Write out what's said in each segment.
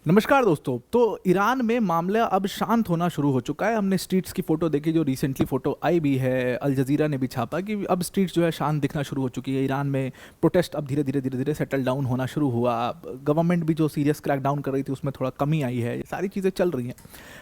नमस्कार दोस्तों। तो ईरान में मामला अब शांत होना शुरू हो चुका है। हमने स्ट्रीट्स की फ़ोटो देखी, जो रिसेंटली फ़ोटो आई भी है, अल जज़ीरा ने भी छापा कि अब स्ट्रीट्स जो है शांत दिखना शुरू हो चुकी है। ईरान में प्रोटेस्ट अब धीरे धीरे सेटल डाउन होना शुरू हुआ। गवर्नमेंट भी जो सीरियस क्रैकडाउन कर रही थी उसमें थोड़ा कमी आई है। ये सारी चीज़ें चल रही हैं,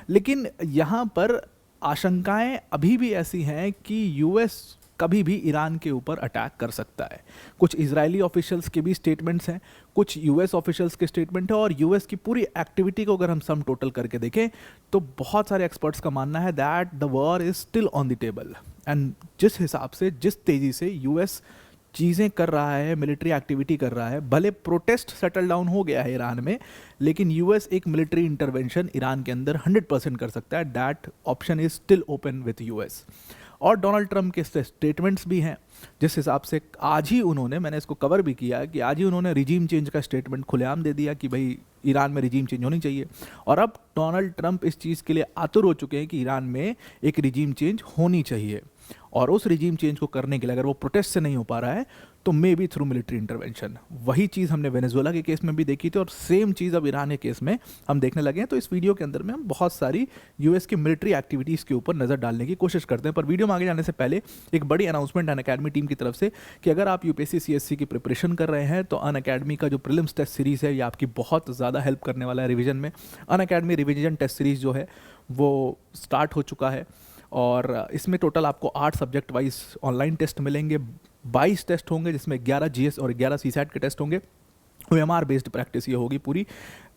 लेकिन यहाँ पर आशंकाएं अभी भी ऐसी हैं कि यूएस कभी भी ईरान के ऊपर अटैक कर सकता है। कुछ इजरायली ऑफिशियल्स के भी स्टेटमेंट्स हैं, कुछ यूएस ऑफिशियल्स के स्टेटमेंट है, और यूएस की पूरी एक्टिविटी को अगर हम सम टोटल करके देखें तो बहुत सारे एक्सपर्ट्स का मानना है that the war is still on the table. And जिस हिसाब से, जिस तेज़ी से यूएस चीज़ें कर रहा है, मिलिट्री एक्टिविटी कर रहा है, भले प्रोटेस्ट सेटल डाउन हो गया है ईरान में, लेकिन यूएस एक मिलिट्री इंटरवेंशन ईरान के अंदर 100% कर सकता है। That option is still open with US. और डोनाल्ड ट्रंप के स्टेटमेंट्स भी हैं, जिस हिसाब से आज ही उन्होंने, मैंने इसको कवर भी किया कि आज ही उन्होंने रिजीम चेंज का स्टेटमेंट खुलेआम दे दिया कि भाई ईरान में रिजीम चेंज होनी चाहिए। और अब डोनाल्ड ट्रंप इस चीज़ के लिए आतुर हो चुके हैं कि ईरान में एक रिजीम चेंज होनी चाहिए, और उस रिजीम चेंज को करने के लिए अगर वो प्रोटेस्ट से नहीं हो पा रहा है तो may be through military intervention. वही चीज़ हमने वेनेजुएला के केस में भी देखी थी, और सेम चीज़ अब ईरान के केस में हम देखने लगे हैं। तो इस वीडियो के अंदर में हम बहुत सारी यूएस की मिलिट्री एक्टिविटीज़ के ऊपर नज़र डालने की कोशिश करते हैं। पर वीडियो में आगे जाने से पहले एक बड़ी अनाउंसमेंट अनअकैडमी टीम की तरफ से कि अगर आप यूपीएससी सीएससी की प्रिपरेशन कर रहे हैं तो अनअकैडमी का जो प्रीलिम्स टेस्ट सीरीज़ है ये आपकी बहुत ज़्यादा हेल्प करने वाला है रिवीजन में। अनअकैडमी रिवीजन टेस्ट सीरीज़ जो है वो स्टार्ट हो चुका है, और इसमें टोटल आपको 8 सब्जेक्ट वाइज ऑनलाइन टेस्ट मिलेंगे। 22 टेस्ट होंगे, जिसमें 11 जीएस और 11 सीसैट के टेस्ट होंगे। ओएमआर बेस्ड प्रैक्टिस ये होगी पूरी।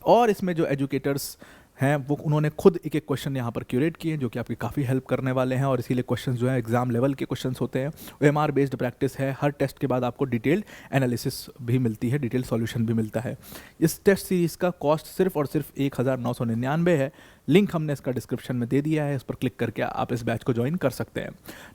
और इसमें जो एजुकेटर्स हैं वो उन्होंने खुद एक एक क्वेश्चन यहाँ पर क्यूरेट किए हैं, जो कि आपकी काफ़ी हेल्प करने वाले हैं, और इसीलिए क्वेश्चन जो है एग्जाम लेवल के क्वेश्चन होते हैं। ओएमआर बेस्ड प्रैक्टिस है। हर टेस्ट के बाद आपको डिटेल्ड एनालिसिस भी मिलती है, डिटेल सॉल्यूशन भी मिलता है। इस टेस्ट सीरीज़ का कॉस्ट सिर्फ और सिर्फ 1999 है। लिंक हमने इसका डिस्क्रिप्शन में दे दिया है, इस पर क्लिक करके आप इस बैच को ज्वाइन कर सकते हैं।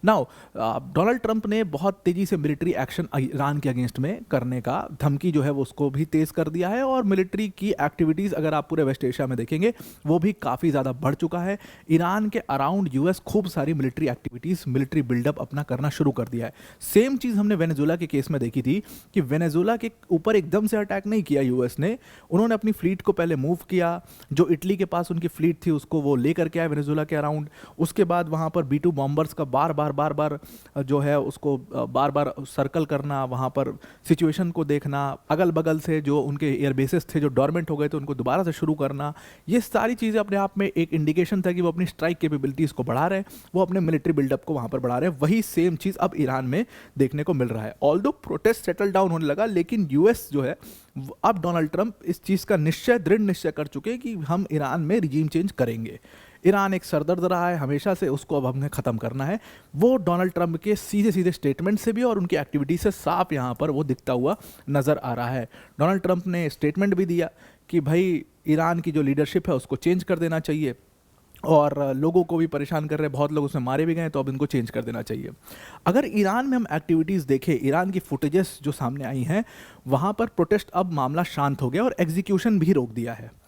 नाउ डोनाल्ड ट्रंप ने बहुत तेज़ी से मिलिट्री एक्शन ईरान के अगेंस्ट में करने का धमकी जो है वो उसको भी तेज़ कर दिया है, और मिलिट्री की एक्टिविटीज़ अगर आप पूरे वेस्ट एशिया में देखेंगे वो भी काफ़ी ज़्यादा बढ़ चुका है। ईरान के अराउंड यूएस खूब सारी मिलिट्री एक्टिविटीज़, मिलिट्री बिल्डअप अपना करना शुरू कर दिया है। सेम चीज़ हमने वेनेजुएला के केस में देखी थी कि वेनेजुएला के ऊपर एकदम से अटैक नहीं किया यूएस ने। उन्होंने अपनी फ्लीट को पहले मूव किया, जो इटली के पास उनकी फ्लीट थी उसको वो लेकर के आए वेनेजुएला के अराउंड। उसके बाद वहाँ पर B2 बॉम्बर्स का बार बार जो है उसको बार बार सर्कल करना, वहाँ पर सिचुएशन को देखना, अगल बगल से जो उनके एयर बेसेस थे जो डॉर्मेंट हो गए थे उनको दोबारा से शुरू करना। ये सारी चीज़ें अपने आप में एक इंडिकेशन था कि वो अपनी स्ट्राइक कैपेबिलिटीज़ को बढ़ा रहे हैं, वो अपने मिलिट्री बिल्डअप को वहाँ पर बढ़ा रहे हैं। वही सेम चीज़ अब ईरान में देखने को मिल रहा है। ऑल्दो प्रोटेस्ट सेटल डाउन होने लगा, लेकिन यूएस जो है अब डोनाल्ड ट्रंप इस चीज़ का दृढ़ निश्चय कर चुके हैं कि हम ईरान में रिजीम चेंज करेंगे। ईरान एक सरदर्द रहा है हमेशा से, उसको अब हमने ख़त्म करना है। वो डोनाल्ड ट्रंप के सीधे सीधे स्टेटमेंट से भी और उनकी एक्टिविटी से साफ यहाँ पर वो दिखता हुआ नज़र आ रहा है। डोनाल्ड ट्रंप ने स्टेटमेंट भी दिया कि भाई ईरान की जो लीडरशिप है उसको चेंज कर देना चाहिए, और लोगों को भी परेशान कर रहे हैं, बहुत लोग उसमें मारे भी गए, तो अब इनको चेंज कर देना चाहिए। अगर ईरान में हम एक्टिविटीज़ देखें, ईरान की फुटेजेस जो सामने आई हैं, वहाँ पर प्रोटेस्ट अब मामला शांत हो गया और एग्जीक्यूशन भी रोक दिया है।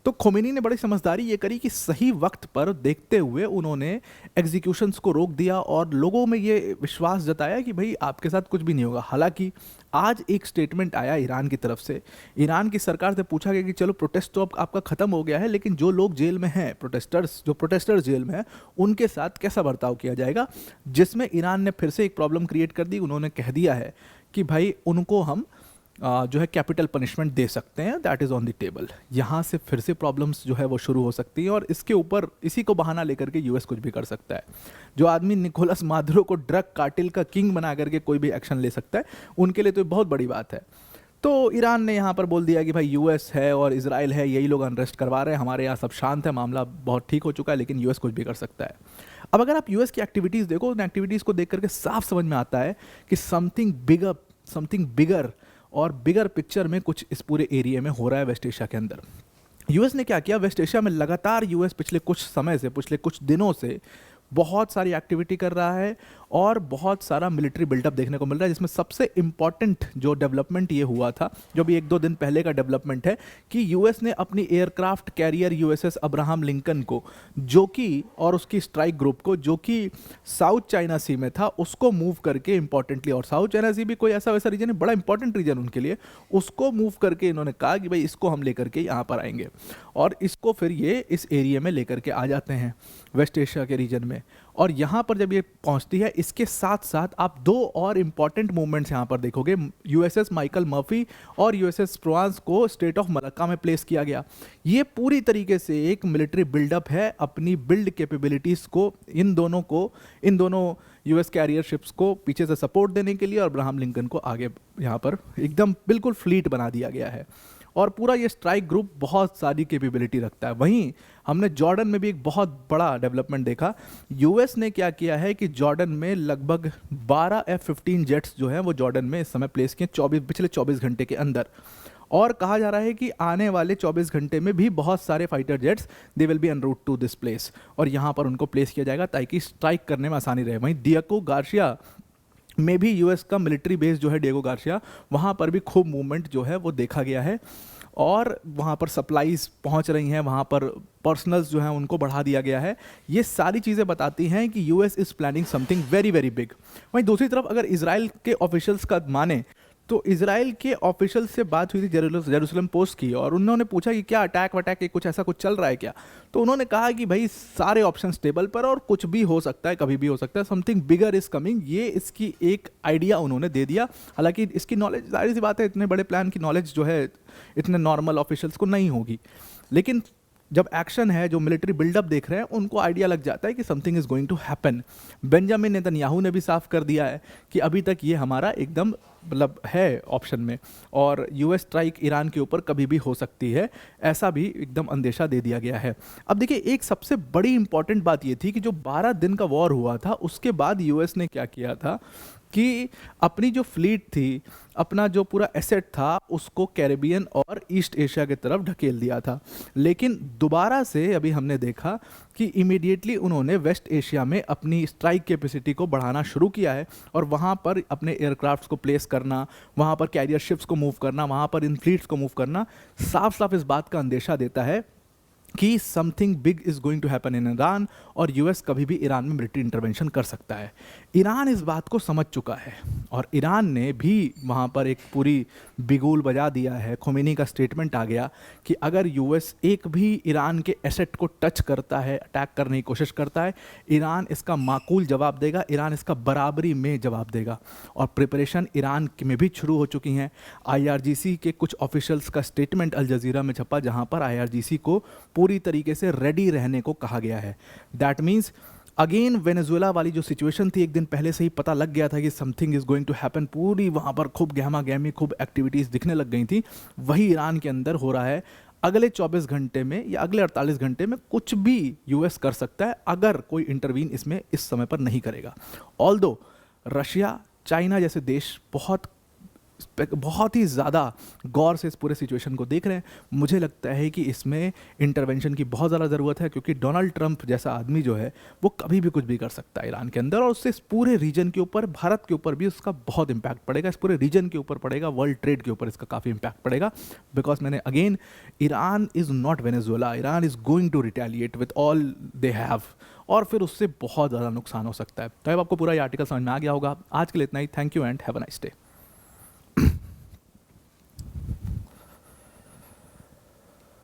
तो खोमेनी ने बड़ी समझदारी ये करी कि सही वक्त पर देखते हुए उन्होंने एग्जीक्यूशंस को रोक दिया और लोगों में ये विश्वास जताया कि भाई आपके साथ कुछ भी नहीं होगा। हालांकि आज एक स्टेटमेंट आया ईरान की तरफ से, ईरान की सरकार से पूछा गया कि चलो प्रोटेस्ट तो अब आपका ख़त्म हो गया है, लेकिन जो लोग जेल में हैं, प्रोटेस्टर्स जेल में हैं, उनके साथ कैसा बर्ताव किया जाएगा, जिसमें ईरान ने फिर से एक प्रॉब्लम क्रिएट कर दी। उन्होंने कह दिया है कि भाई उनको हम जो है कैपिटल पनिशमेंट दे सकते हैं, that is on the table. यहाँ से फिर से प्रॉब्लम्स जो है वो शुरू हो सकती हैं, और इसके ऊपर इसी को बहाना लेकर के यूएस कुछ भी कर सकता है। जो आदमी निकोलस मादुरो को ड्रग कार्टेल का किंग बना करके कोई भी एक्शन ले सकता है, उनके लिए तो बहुत बड़ी बात है। तो ईरान ने यहाँ पर बोल दिया कि भाई यूएस है और इजराइल है, यही लोग अनरेस्ट करवा रहे हैं, हमारे यहाँ सब शांत है, मामला बहुत ठीक हो चुका है, लेकिन यूएस कुछ भी कर सकता है। अब अगर आप यूएस की एक्टिविटीज़ देखो, उन एक्टिविटीज़ को देख करके साफ समझ में आता है कि समथिंग बिगर और बिगर पिक्चर में कुछ इस पूरे एरिया में हो रहा है वेस्ट एशिया के अंदर। यूएस ने क्या किया, वेस्ट एशिया में लगातार यूएस पिछले कुछ समय से, पिछले कुछ दिनों से बहुत सारी एक्टिविटी कर रहा है, और बहुत सारा मिलिट्री बिल्डअप देखने को मिल रहा है, जिसमें सबसे इंपॉर्टेंट जो डेवलपमेंट ये हुआ था, जो भी 1-2 दिन पहले का डेवलपमेंट है, कि यूएस ने अपनी aircraft carrier USS Abraham Lincoln को, जो कि और उसकी स्ट्राइक ग्रुप को, जो कि साउथ चाइना सी में था, उसको मूव करके इंपॉर्टेंटली, और साउथ चाइना सी भी कोई ऐसा वैसा रीजन है, बड़ा इंपॉर्टेंट रीजन उनके लिए, उसको मूव करके इन्होंने कहा कि भाई इसको हम लेकर के यहाँ पर आएंगे और इसको फिर ये इस एरिया में लेकर के आ जाते हैं, वेस्ट एशिया के रीजन में। और यहाँ पर जब ये पहुँचती है, इसके साथ साथ आप 2 और इम्पॉर्टेंट मूवमेंट्स यहाँ पर देखोगे। यूएसएस माइकल मर्फी और यूएसएस प्रोवांस को स्टेट ऑफ मलक्का में प्लेस किया गया। ये पूरी तरीके से एक मिलिट्री बिल्डअप है, अपनी बिल्ड कैपेबिलिटीज़ को, इन दोनों यूएस कैरियर शिप्स को पीछे से सपोर्ट देने के लिए, और अब्राहम लिंकन को आगे यहाँ पर एकदम बिल्कुल फ्लीट बना दिया गया है। और पूरा ये स्ट्राइक ग्रुप बहुत सारी कैपेबिलिटी रखता है। वहीं हमने जॉर्डन में भी एक बहुत बड़ा डेवलपमेंट देखा। यूएस ने क्या किया है कि जॉर्डन में लगभग 12 F-15 जेट्स जो हैं वो जॉर्डन में इस समय प्लेस किए पिछले 24 घंटे के अंदर। और कहा जा रहा है कि आने वाले 24 घंटे में भी बहुत सारे fighter jets they will be en route to this place, और यहाँ पर उनको प्लेस किया जाएगा ताकि स्ट्राइक करने में आसानी रहे। वहीं डिएगो गार्सिया में भी यूएस का मिलिट्री बेस जो है डिएगो गार्सिया, वहाँ पर भी खूब मूवमेंट जो है वो देखा गया है, और वहाँ पर सप्लाईज पहुँच रही हैं, वहाँ पर पर्सनल्स जो हैं उनको बढ़ा दिया गया है। ये सारी चीज़ें बताती हैं कि US is planning something very very big. वहीं दूसरी तरफ अगर इजराइल के ऑफिशियल्स का माने तो इजराइल के ऑफिशियल से बात हुई थी जेरूसलम पोस्ट की, और उन्होंने पूछा कि क्या अटैक वटैक कुछ ऐसा कुछ चल रहा है क्या। तो उन्होंने कहा कि भाई सारे ऑप्शन टेबल पर, और कुछ भी हो सकता है, कभी भी हो सकता है, समथिंग बिगर इज कमिंग, ये इसकी एक आइडिया उन्होंने दे दिया। हालांकि इसकी नॉलेज, जाहिर सी बात है, इतने बड़े प्लान की नॉलेज जो है इतने नॉर्मल ऑफिशियल्स को नहीं होगी, लेकिन जब एक्शन है, जो मिलिट्री बिल्डअप देख रहे हैं, उनको आइडिया लग जाता है कि something is going to happen. Benjamin Netanyahu ने भी साफ कर दिया है कि अभी तक ये हमारा एकदम मतलब है ऑप्शन में, और यूएस स्ट्राइक ईरान के ऊपर कभी भी हो सकती है, ऐसा भी एकदम अंदेशा दे दिया गया है। अब देखिए, एक सबसे बड़ी इंपॉर्टेंट बात ये थी कि जो 12 दिन का वॉर हुआ था, उसके बाद यूएस ने क्या किया था कि अपनी जो फ्लीट थी, अपना जो पूरा एसेट था, उसको कैरेबियन और ईस्ट एशिया की तरफ ढकेल दिया था। लेकिन दोबारा से अभी हमने देखा कि इमीडिएटली उन्होंने वेस्ट एशिया में अपनी स्ट्राइक कैपेसिटी को बढ़ाना शुरू किया है, और वहाँ पर अपने एयरक्राफ्ट्स को प्लेस करना, वहाँ पर कैरियर शिप्स को मूव करना, वहाँ पर इन फ्लीट्स को मूव करना, साफ साफ इस बात का अंदेशा देता है कि something big is going to happen in Iran, और यूएस कभी भी ईरान में मिलिट्री इंटरवेंशन कर सकता है। ईरान इस बात को समझ चुका है, और ईरान ने भी वहाँ पर एक पूरी बिगुल बजा दिया है। खोमेनी का स्टेटमेंट आ गया कि अगर यूएस एक भी ईरान के एसेट को टच करता है, अटैक करने की कोशिश करता है, ईरान इसका माकूल जवाब देगा, ईरान इसका बराबरी में जवाब देगा। और प्रिपरेशन ईरान में भी शुरू हो चुकी हैं। आईआरजीसी के कुछ ऑफिशियल्स का स्टेटमेंट अल जजीरा में छपा, जहाँ पर आईआरजीसी को पूरी तरीके से रेडी रहने को कहा गया है। दैट मीन्स अगेन वेनेजुएला वाली जो सिचुएशन थी, एक दिन पहले से ही पता लग गया था कि something is going to happen, पूरी वहाँ पर खूब गहमा गहमी, खूब एक्टिविटीज़ दिखने लग गई थी। वही ईरान के अंदर हो रहा है। अगले 24 घंटे में या अगले 48 घंटे में कुछ भी यूएस कर सकता है, अगर कोई इंटरवीन इसमें इस समय पर नहीं करेगा। ऑल्दो रशिया, चाइना जैसे देश बहुत ही ज़्यादा गौर से इस पूरे सिचुएशन को देख रहे हैं। मुझे लगता है कि इसमें इंटरवेंशन की बहुत ज़्यादा ज़रूरत है, क्योंकि डोनाल्ड ट्रंप जैसा आदमी जो है वो कभी भी कुछ भी कर सकता है ईरान के अंदर, और उससे इस पूरे रीजन के ऊपर, भारत के ऊपर भी उसका बहुत इम्पैक्ट पड़ेगा, इस पूरे रीजन के ऊपर पड़ेगा, वर्ल्ड ट्रेड के ऊपर इसका काफ़ी इम्पैक्ट पड़ेगा। बिकॉज मैंने again, Iran is not Venezuela, Iran is going to retaliate with all they have, और फिर उससे बहुत ज़्यादा नुकसान हो सकता है। तो अब आपको पूरा ये आर्टिकल समझ में आ गया होगा। आज के लिए इतना ही। Thank you and have a nice day.